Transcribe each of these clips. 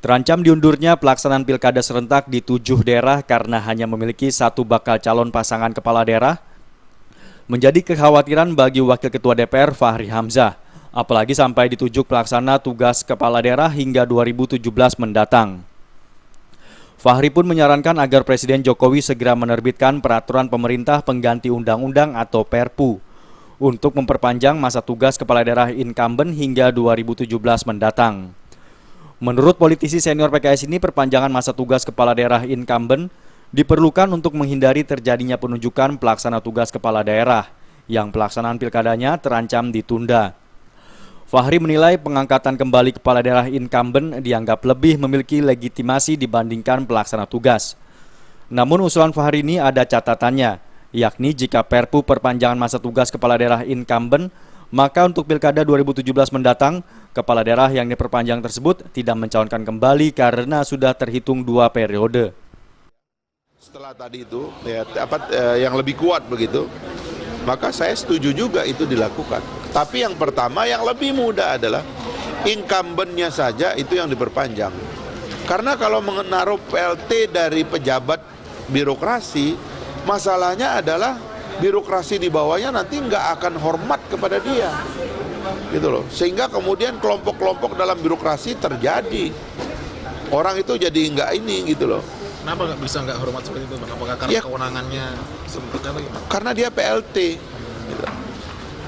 Terancam diundurnya pelaksanaan pilkada serentak di 7 daerah karena hanya memiliki satu bakal calon pasangan kepala daerah, menjadi kekhawatiran bagi Wakil Ketua DPR Fahri Hamzah, apalagi sampai ditunjuk pelaksana tugas kepala daerah hingga 2017 mendatang. Fahri pun menyarankan agar Presiden Jokowi segera menerbitkan peraturan pemerintah pengganti undang-undang atau Perpu untuk memperpanjang masa tugas kepala daerah incumbent hingga 2017 mendatang. Menurut politisi senior PKS ini, perpanjangan masa tugas kepala daerah incumbent diperlukan untuk menghindari terjadinya penunjukan pelaksana tugas kepala daerah yang pelaksanaan pilkadanya terancam ditunda. Fahri menilai pengangkatan kembali kepala daerah incumbent dianggap lebih memiliki legitimasi dibandingkan pelaksana tugas. Namun usulan Fahri ini ada catatannya, yakni jika Perpu perpanjangan masa tugas kepala daerah incumbent, maka untuk pilkada 2017 mendatang, kepala daerah yang diperpanjang tersebut tidak mencalonkan kembali karena sudah terhitung 2 periode. Setelah tadi itu yang lebih kuat begitu, maka saya setuju juga itu dilakukan. Tapi yang pertama yang lebih mudah adalah incumbent-nya saja itu yang diperpanjang. Karena kalau menaruh PLT dari pejabat birokrasi, masalahnya adalah birokrasi di bawahnya nanti nggak akan hormat kepada dia. Gitu loh. Sehingga kemudian kelompok-kelompok dalam birokrasi terjadi. Orang itu jadi nggak ini gitu loh. Kenapa nggak hormat seperti itu, Bang? Apakah karena kewenangannya sempit atau gimana? Karena dia PLT gitu.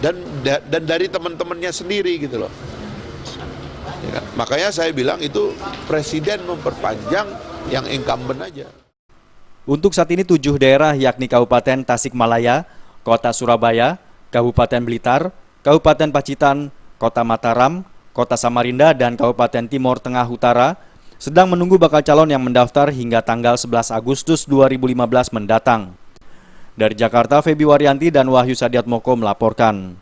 Dan dari teman-temannya sendiri gitu loh. Ya kan? Makanya saya bilang itu presiden memperpanjang yang incumbent aja. Untuk saat ini 7 daerah yakni Kabupaten Tasikmalaya, Kota Surabaya, Kabupaten Blitar, Kabupaten Pacitan, Kota Mataram, Kota Samarinda, dan Kabupaten Timur Tengah Utara sedang menunggu bakal calon yang mendaftar hingga tanggal 11 Agustus 2015 mendatang. Dari Jakarta, Febi Waryanti dan Wahyu Sadiatmoko melaporkan.